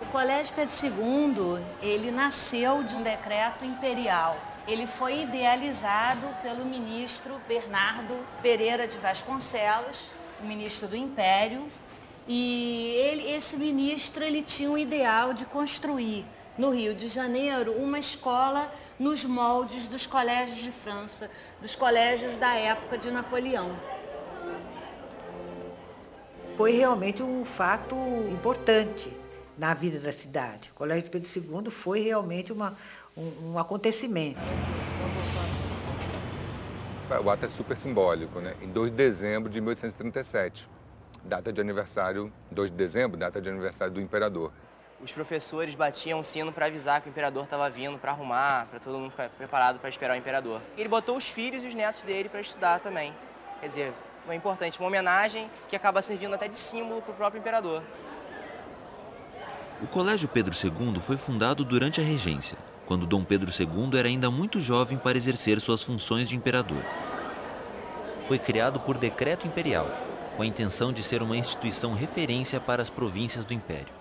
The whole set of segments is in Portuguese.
O Colégio Pedro II, ele nasceu de um decreto imperial. Ele foi idealizado pelo ministro Bernardo Pereira de Vasconcelos, o ministro do Império, e esse ministro ele tinha o ideal de construir no Rio de Janeiro uma escola nos moldes dos colégios de França, dos colégios da época de Napoleão. Foi realmente um fato importante na vida da cidade. O Colégio Pedro II foi realmente um acontecimento. O ato é super simbólico, né? Em 2 de dezembro de 1837, data de aniversário, 2 de dezembro, data de aniversário do imperador. Os professores batiam o sino para avisar que o imperador estava vindo, para arrumar, para todo mundo ficar preparado para esperar o imperador. Ele botou os filhos e os netos dele para estudar também. Quer dizer, é importante, uma homenagem que acaba servindo até de símbolo para o próprio imperador. O Colégio Pedro II foi fundado durante a regência, quando Dom Pedro II era ainda muito jovem para exercer suas funções de imperador. Foi criado por decreto imperial, com a intenção de ser uma instituição referência para as províncias do Império.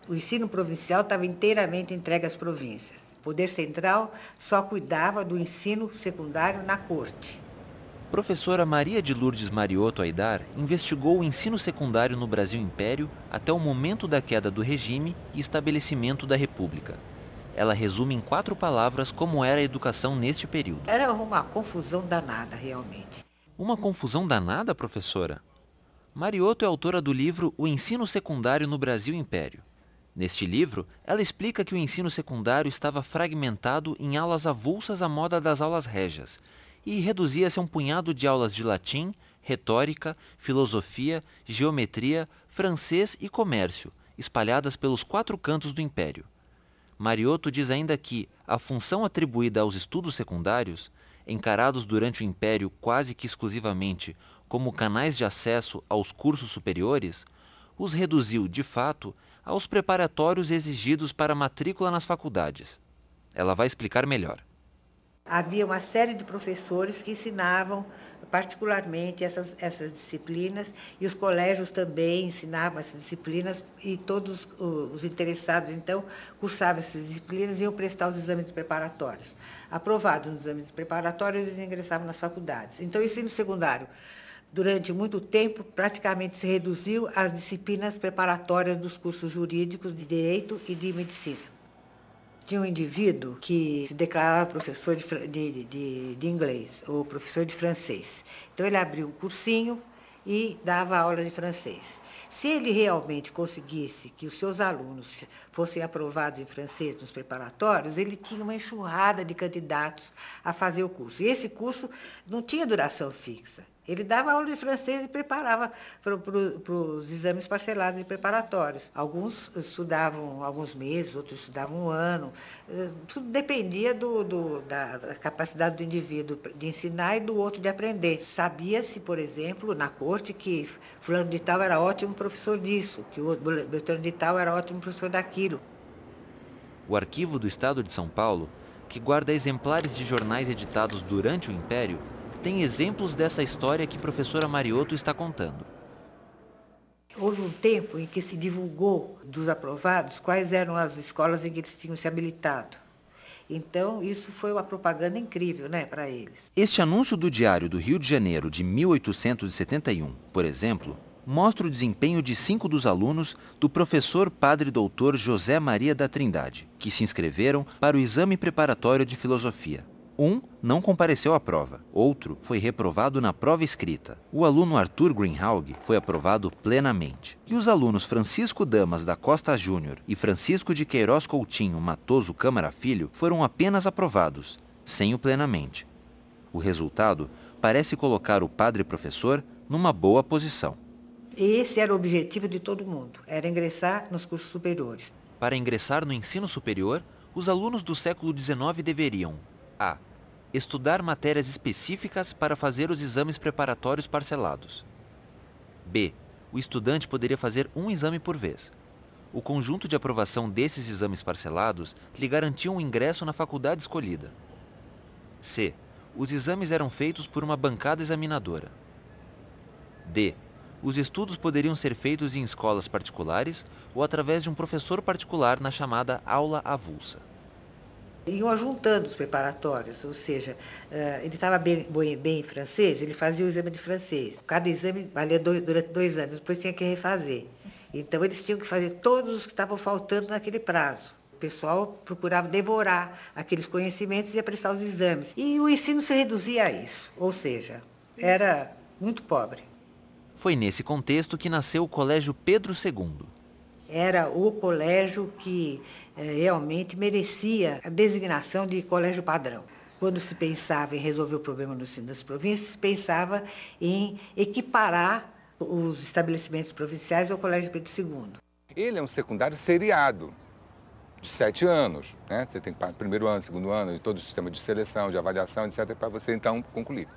O ensino provincial estava inteiramente entregue às províncias. O poder central só cuidava do ensino secundário na corte. Professora Maria de Lourdes Mariotto Aidar investigou o ensino secundário no Brasil Império até o momento da queda do regime e estabelecimento da República. Ela resume em 4 palavras como era a educação neste período. Era uma confusão danada, realmente. Uma confusão danada, professora? Mariotto é autora do livro O Ensino Secundário no Brasil Império. Neste livro, ela explica que o ensino secundário estava fragmentado em aulas avulsas à moda das aulas régias e reduzia-se a um punhado de aulas de latim, retórica, filosofia, geometria, francês e comércio, espalhadas pelos 4 cantos do Império. Mariotto diz ainda que a função atribuída aos estudos secundários, encarados durante o Império quase que exclusivamente como canais de acesso aos cursos superiores, os reduziu, de fato, aos preparatórios exigidos para a matrícula nas faculdades. Ela vai explicar melhor. Havia uma série de professores que ensinavam particularmente essas disciplinas, e os colégios também ensinavam essas disciplinas, e todos os interessados, então, cursavam essas disciplinas e iam prestar os exames preparatórios. Aprovados nos exames preparatórios, eles ingressavam nas faculdades. Então, o ensino secundário, durante muito tempo, praticamente se reduziu às disciplinas preparatórias dos cursos jurídicos, de direito e de medicina. Tinha um indivíduo que se declarava professor de inglês, ou professor de francês. Então, ele abriu um cursinho e dava aula de francês. Se ele realmente conseguisse que os seus alunos fossem aprovados em francês nos preparatórios, ele tinha uma enxurrada de candidatos a fazer o curso. E esse curso não tinha duração fixa. Ele dava aula de francês e preparava para os exames parcelados e preparatórios. Alguns estudavam alguns meses, outros estudavam um ano. Tudo dependia da capacidade do indivíduo de ensinar e do outro de aprender. Sabia-se, por exemplo, na corte, que fulano de tal era ótimo professor disso, que o outro fulano de tal era ótimo professor daquilo. O Arquivo do Estado de São Paulo, que guarda exemplares de jornais editados durante o Império, tem exemplos dessa história que a professora Mariotto está contando. Houve um tempo em que se divulgou dos aprovados quais eram as escolas em que eles tinham se habilitado. Então, isso foi uma propaganda incrível, né, para eles. Este anúncio do Diário do Rio de Janeiro de 1871, por exemplo, mostra o desempenho de 5 dos alunos do professor Padre Doutor José Maria da Trindade, que se inscreveram para o exame preparatório de filosofia. Um não compareceu à prova, outro foi reprovado na prova escrita. O aluno Arthur Greenhalgh foi aprovado plenamente. E os alunos Francisco Damas da Costa Júnior e Francisco de Queiroz Coutinho Matoso Câmara Filho foram apenas aprovados, sem o plenamente. O resultado parece colocar o padre professor numa boa posição. Esse era o objetivo de todo mundo, era ingressar nos cursos superiores. Para ingressar no ensino superior, os alunos do século XIX deveriam: a. Estudar matérias específicas para fazer os exames preparatórios parcelados. B. O estudante poderia fazer um exame por vez. O conjunto de aprovação desses exames parcelados lhe garantiam o ingresso na faculdade escolhida. C. Os exames eram feitos por uma bancada examinadora. D. os estudos poderiam ser feitos em escolas particulares ou através de um professor particular na chamada aula avulsa. Iam juntando os preparatórios, ou seja, ele estava bem em francês, ele fazia o exame de francês. Cada exame valia durante 2 anos, depois tinha que refazer. Então, eles tinham que fazer todos os que estavam faltando naquele prazo. O pessoal procurava devorar aqueles conhecimentos e ia prestar os exames. E o ensino se reduzia a isso, ou seja, era muito pobre. Foi nesse contexto que nasceu o Colégio Pedro II. Era o colégio que realmente merecia a designação de colégio padrão. Quando se pensava em resolver o problema no ensino das províncias, se pensava em equiparar os estabelecimentos provinciais ao Colégio Pedro II. Ele é um secundário seriado, de 7 anos. Né? Você tem primeiro ano, segundo ano, e todo o sistema de seleção, de avaliação, etc., para você então concluir.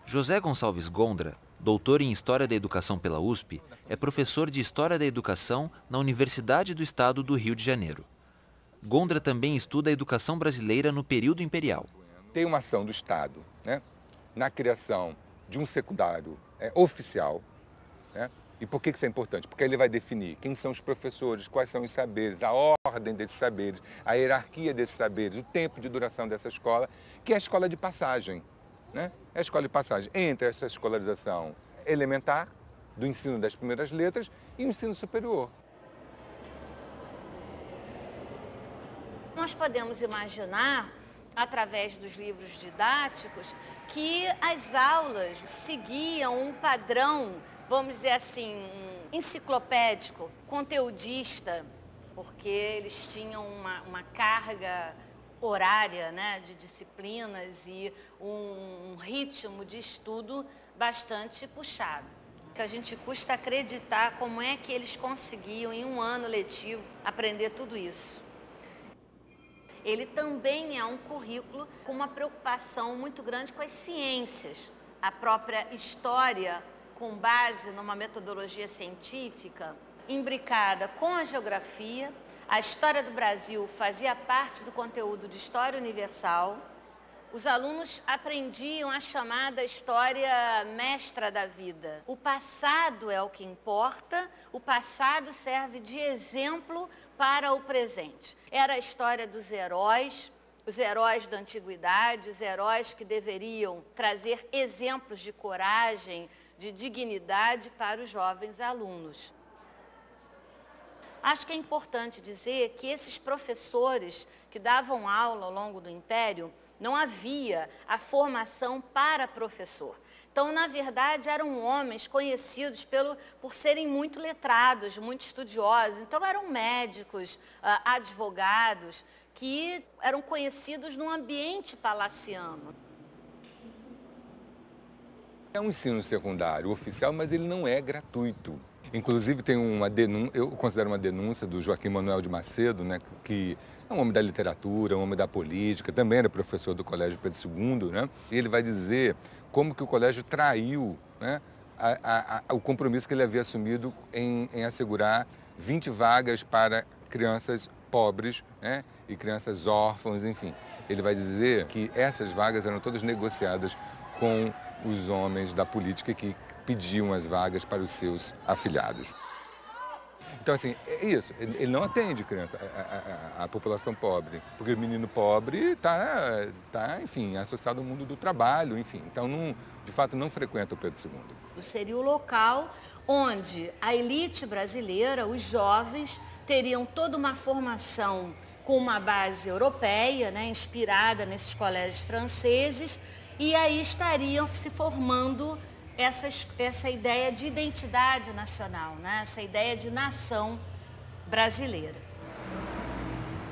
José Gonçalves Gondra, doutor em História da Educação pela USP, é professor de História da Educação na Universidade do Estado do Rio de Janeiro. Gondra também estuda a educação brasileira no período imperial. Tem uma ação do Estado, né, na criação de um secundário oficial. Né? E por que isso é importante? Porque ele vai definir quem são os professores, quais são os saberes, a ordem desses saberes, a hierarquia desses saberes, o tempo de duração dessa escola, que é a escola de passagem. Né? É a escola de passagem entre essa escolarização elementar, do ensino das primeiras letras, e o ensino superior. Nós podemos imaginar, através dos livros didáticos, que as aulas seguiam um padrão, vamos dizer assim, enciclopédico, conteudista, porque eles tinham uma carga horária, né, de disciplinas e um ritmo de estudo bastante puxado. Que a gente custa acreditar como é que eles conseguiam, em um ano letivo, aprender tudo isso. Ele também é um currículo com uma preocupação muito grande com as ciências. A própria história, com base numa metodologia científica, imbricada com a geografia. A história do Brasil fazia parte do conteúdo de História Universal. Os alunos aprendiam a chamada história mestra da vida. O passado é o que importa, o passado serve de exemplo para o presente. Era a história dos heróis, os heróis da antiguidade, os heróis que deveriam trazer exemplos de coragem, de dignidade para os jovens alunos. Acho que é importante dizer que esses professores que davam aula ao longo do Império, não havia a formação para professor. Então, na verdade, eram homens conhecidos por serem muito letrados, muito estudiosos. Então, eram médicos, advogados, que eram conhecidos no ambiente palaciano. É um ensino secundário oficial, mas ele não é gratuito. Inclusive, tem uma denúncia, eu considero uma denúncia do Joaquim Manuel de Macedo, né, que é um homem da literatura, um homem da política, também era professor do Colégio Pedro II, né? E ele vai dizer como que o colégio traiu, né, o compromisso que ele havia assumido em assegurar 20 vagas para crianças pobres, né, e crianças órfãs, enfim. Ele vai dizer que essas vagas eram todas negociadas com os homens da política que pediam as vagas para os seus afilhados. Então, assim, é isso. Ele não atende criança, a população pobre, porque o menino pobre está, enfim, associado ao mundo do trabalho, enfim. Então, de fato, não frequenta o Pedro II. Seria o local onde a elite brasileira, os jovens, teriam toda uma formação com uma base europeia, né, inspirada nesses colégios franceses, e aí estariam se formando essa ideia de identidade nacional, né? Essa ideia de nação brasileira.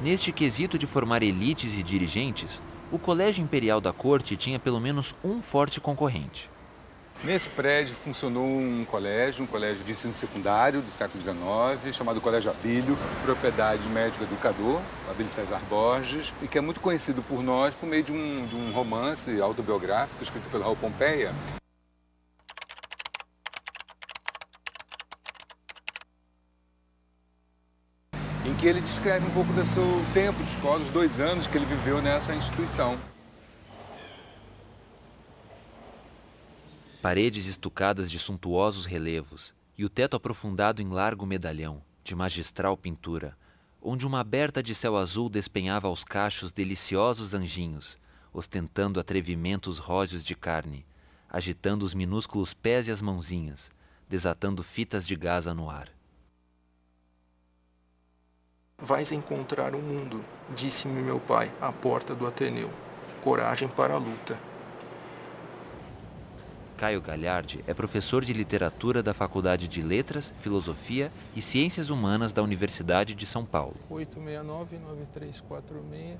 Neste quesito de formar elites e dirigentes, o Colégio Imperial da Corte tinha pelo menos um forte concorrente. Nesse prédio funcionou um colégio de ensino secundário do século XIX, chamado Colégio Abílio, propriedade de médico educador, Abílio César Borges, e que é muito conhecido por nós por meio de um romance autobiográfico escrito pelo Raul Pompeia. Em que ele descreve um pouco do seu tempo de escola, os 2 anos que ele viveu nessa instituição. Paredes estucadas de suntuosos relevos, e o teto aprofundado em largo medalhão, de magistral pintura, onde uma aberta de céu azul despenhava aos cachos deliciosos anjinhos, ostentando atrevimentos róseos de carne, agitando os minúsculos pés e as mãozinhas, desatando fitas de gaza no ar. Vais encontrar o mundo, disse-me meu pai, à porta do Ateneu. Coragem para a luta. Caio Gagliardi é professor de literatura da Faculdade de Letras, Filosofia e Ciências Humanas da Universidade de São Paulo. 869-9346.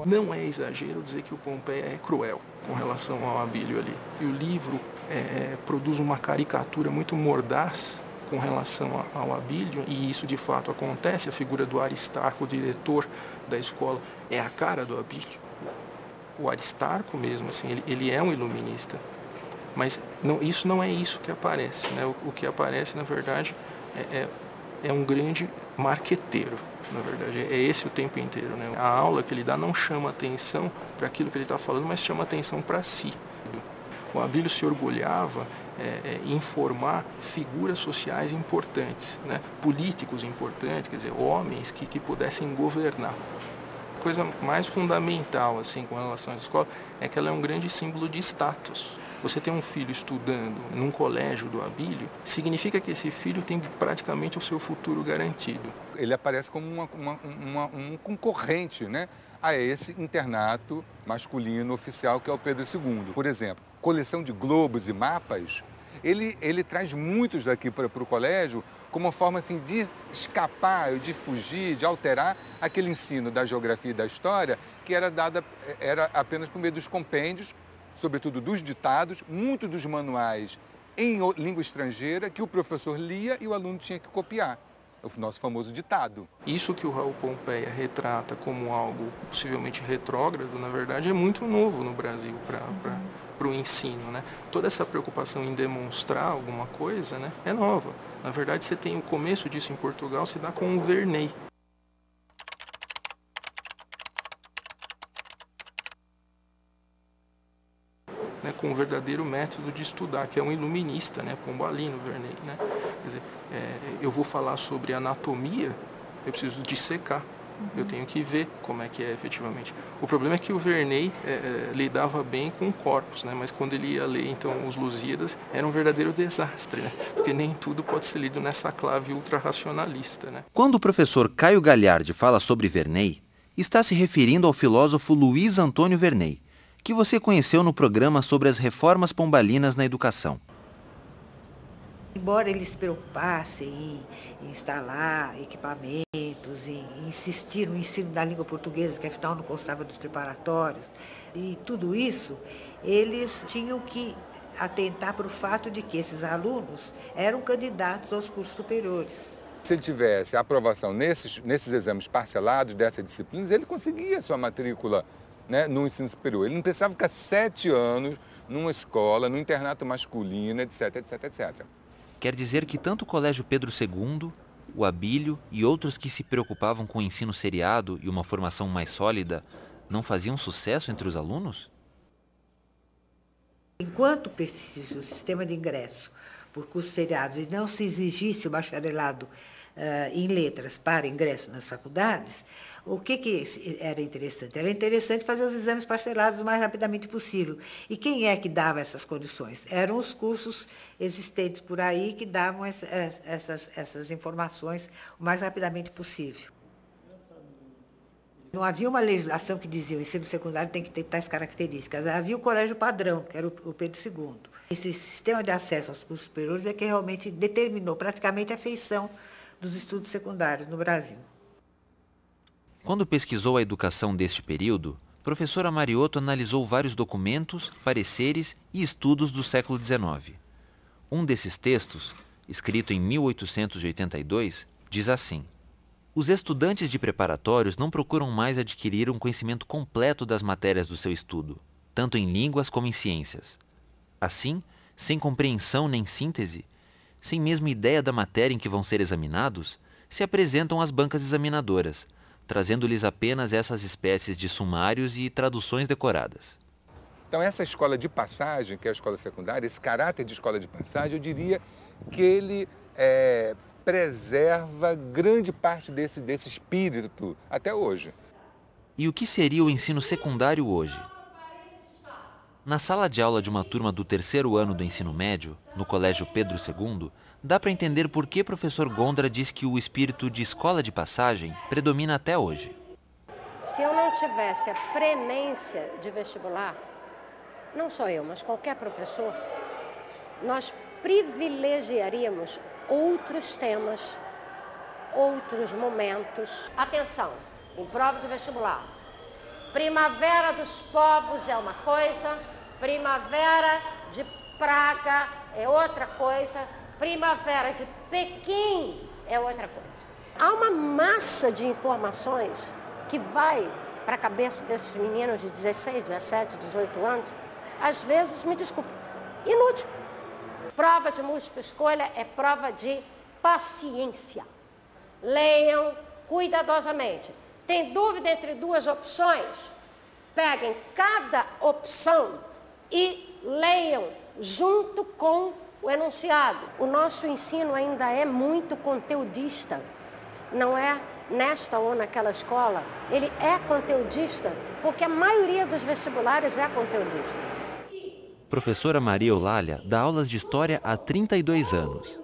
Não é exagero dizer que o Pompeia é cruel com relação ao Abílio ali. E o livro produz uma caricatura muito mordaz com relação ao Abílio, e isso de fato acontece. A figura do Aristarco, o diretor da escola, é a cara do Abílio. O Aristarco mesmo, assim, ele é um iluminista. Mas isso não é isso que aparece, né? O que aparece, na verdade, é um grande marqueteiro, na verdade. É esse o tempo inteiro, né? A aula que ele dá não chama atenção para aquilo que ele está falando, mas chama atenção para si. O Abílio se orgulhava em formar figuras sociais importantes, né? Políticos importantes, quer dizer, homens que pudessem governar. A coisa mais fundamental, assim, com relação à escola é que ela é um grande símbolo de status. Você tem um filho estudando num colégio do Abílio, significa que esse filho tem praticamente o seu futuro garantido. Ele aparece como um concorrente, né, a esse internato masculino oficial que é o Pedro II. Por exemplo, coleção de globos e mapas, ele traz muitos daqui para o colégio como uma forma, assim, de escapar, de fugir, de alterar aquele ensino da geografia e da história que era apenas por meio dos compêndios, sobretudo dos ditados, muito dos manuais em língua estrangeira que o professor lia e o aluno tinha que copiar. O nosso famoso ditado. Isso que o Raul Pompeia retrata como algo possivelmente retrógrado, na verdade, é muito novo no Brasil para o ensino, né? Toda essa preocupação em demonstrar alguma coisa, né, é nova. Na verdade, você tem o começo disso em Portugal, se dá com o Verney. Com um verdadeiro método de estudar, que é um iluminista, né, pombalino, Verney, né? Quer dizer, eu vou falar sobre anatomia, eu preciso dissecar, eu tenho que ver como é que é efetivamente. O problema é que o Verney lidava bem com corpos, né, mas quando ele ia ler então os Lusíadas, era um verdadeiro desastre, né, porque nem tudo pode ser lido nessa clave ultra-racionalista, né? Quando o professor Caio Gagliardi fala sobre Verney, está se referindo ao filósofo Luiz Antônio Verney, que você conheceu no programa sobre as reformas pombalinas na educação. Embora eles se preocupassem em instalar equipamentos, em insistir no ensino da língua portuguesa, que afinal não constava dos preparatórios, e tudo isso, eles tinham que atentar para o fato de que esses alunos eram candidatos aos cursos superiores. Se ele tivesse a aprovação nesses exames parcelados dessas disciplinas, ele conseguia sua matrícula, né, no ensino superior. Ele não precisava ficar 7 anos numa escola, num internato masculino, etc, etc, etc. Quer dizer que tanto o Colégio Pedro II, o Abílio e outros que se preocupavam com o ensino seriado e uma formação mais sólida não faziam sucesso entre os alunos? Enquanto persistisse o sistema de ingresso por cursos seriados e não se exigisse o bacharelado em letras para ingresso nas faculdades, o que era interessante? Era interessante fazer os exames parcelados o mais rapidamente possível. E quem é que dava essas condições? Eram os cursos existentes por aí que davam essas informações o mais rapidamente possível. Não havia uma legislação que dizia que o ensino secundário tem que ter tais características. Havia o colégio padrão, que era o Pedro II. Esse sistema de acesso aos cursos superiores é que realmente determinou praticamente a feição dos estudos secundários no Brasil. Quando pesquisou a educação deste período, professora Mariotto analisou vários documentos, pareceres e estudos do século XIX. Um desses textos, escrito em 1882, diz assim: os estudantes de preparatórios não procuram mais adquirir um conhecimento completo das matérias do seu estudo, tanto em línguas como em ciências. Assim, sem compreensão nem síntese, sem mesmo ideia da matéria em que vão ser examinados, se apresentam às bancas examinadoras, trazendo-lhes apenas essas espécies de sumários e traduções decoradas. Então essa escola de passagem, que é a escola secundária, esse caráter de escola de passagem, eu diria que ele preserva grande parte desse espírito até hoje. E o que seria o ensino secundário hoje? Na sala de aula de uma turma do 3º ano do ensino médio, no Colégio Pedro II, dá para entender por que o professor Gondra diz que o espírito de escola de passagem predomina até hoje. Se eu não tivesse a premência de vestibular, não só eu, mas qualquer professor, nós privilegiaríamos outros temas, outros momentos. Atenção, em prova de vestibular, Primavera dos Povos é uma coisa, Primavera de Praga é outra coisa, Primavera de Pequim é outra coisa. Há uma massa de informações que vai para a cabeça desses meninos de 16, 17, 18 anos, às vezes, me desculpe, inútil. Prova de múltipla escolha é prova de paciência. Leiam cuidadosamente. Tem dúvida entre duas opções? Peguem cada opção e leiam junto com o enunciado. O nosso ensino ainda é muito conteudista. Não é nesta ou naquela escola. Ele é conteudista porque a maioria dos vestibulares é conteudista. Professora Maria Eulália dá aulas de História há 32 anos.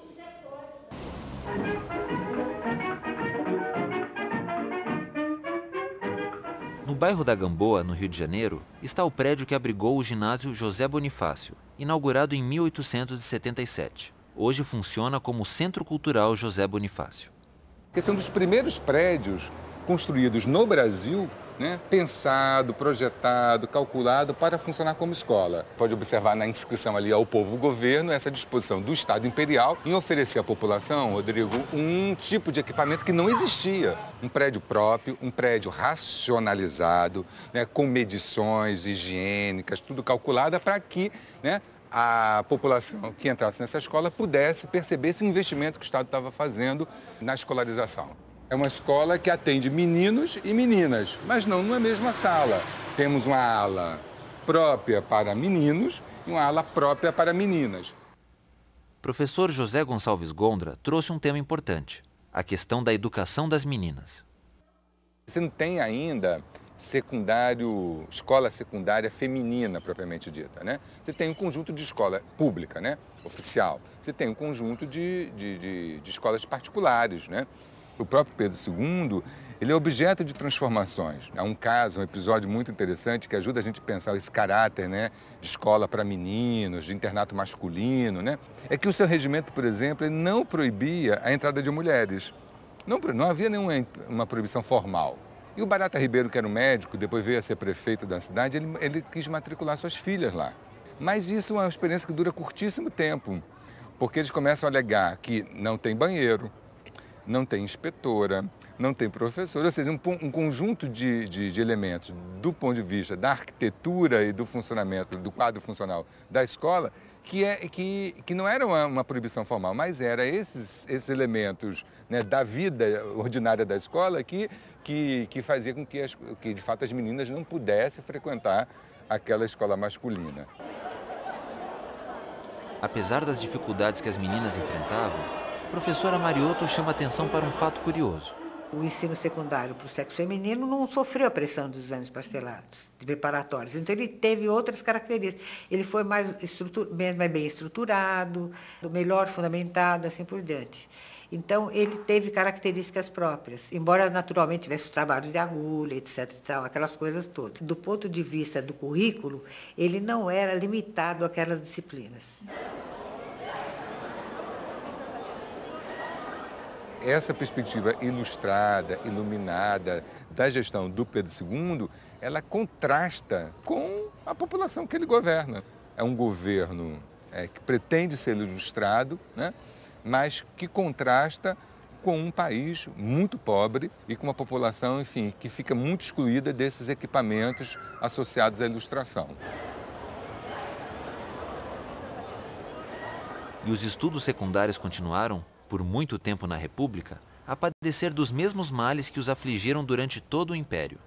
No bairro da Gamboa, no Rio de Janeiro, está o prédio que abrigou o ginásio José Bonifácio, inaugurado em 1877. Hoje funciona como Centro Cultural José Bonifácio. Esse é um dos primeiros prédios construídos no Brasil, né, pensado, projetado, calculado para funcionar como escola. Pode observar na inscrição ali ao povo governo essa disposição do Estado Imperial em oferecer à população, Rodrigo, um tipo de equipamento que não existia. Um prédio próprio, um prédio racionalizado, né, com medições higiênicas, tudo calculado para que, né, a população que entrasse nessa escola pudesse perceber esse investimento que o Estado estava fazendo na escolarização. É uma escola que atende meninos e meninas, mas não numa mesma sala. Temos uma ala própria para meninos e uma ala própria para meninas. Professor José Gonçalves Gondra trouxe um tema importante, a questão da educação das meninas. Você não tem ainda escola secundária feminina propriamente dita, né? Você tem um conjunto de escola pública, né, oficial. Você tem um conjunto de escolas particulares, né? O próprio Pedro II, ele é objeto de transformações. Há um caso, um episódio muito interessante que ajuda a gente a pensar esse caráter, né, de escola para meninos, de internato masculino, né? É que o seu regimento, por exemplo, ele não proibia a entrada de mulheres. Não havia nenhuma proibição formal. E o Barata Ribeiro, que era um médico, depois veio a ser prefeito da cidade, ele quis matricular suas filhas lá. Mas isso é uma experiência que dura curtíssimo tempo, porque eles começam a alegar que não tem banheiro, não tem inspetora, não tem professor, ou seja, um conjunto de elementos do ponto de vista da arquitetura e do funcionamento, do quadro funcional da escola, que não era uma proibição formal, mas era esses elementos, né, da vida ordinária da escola que fazia com que, de fato, as meninas não pudessem frequentar aquela escola masculina. Apesar das dificuldades que as meninas enfrentavam, a professora Mariotto chama atenção para um fato curioso. O ensino secundário para o sexo feminino não sofreu a pressão dos exames parcelados, de preparatórios. Então, ele teve outras características. Ele foi mais bem estruturado, melhor fundamentado, assim por diante. Então, ele teve características próprias, embora naturalmente tivesse trabalhos de agulha, etc. E tal, aquelas coisas todas. Do ponto de vista do currículo, ele não era limitado àquelas disciplinas. Essa perspectiva ilustrada, iluminada da gestão do Pedro II, ela contrasta com a população que ele governa. É um governo que pretende ser ilustrado, né, mas que contrasta com um país muito pobre e com uma população, enfim, que fica muito excluída desses equipamentos associados à ilustração. E os estudos secundários continuaram, por muito tempo na República, a padecer dos mesmos males que os afligiram durante todo o Império.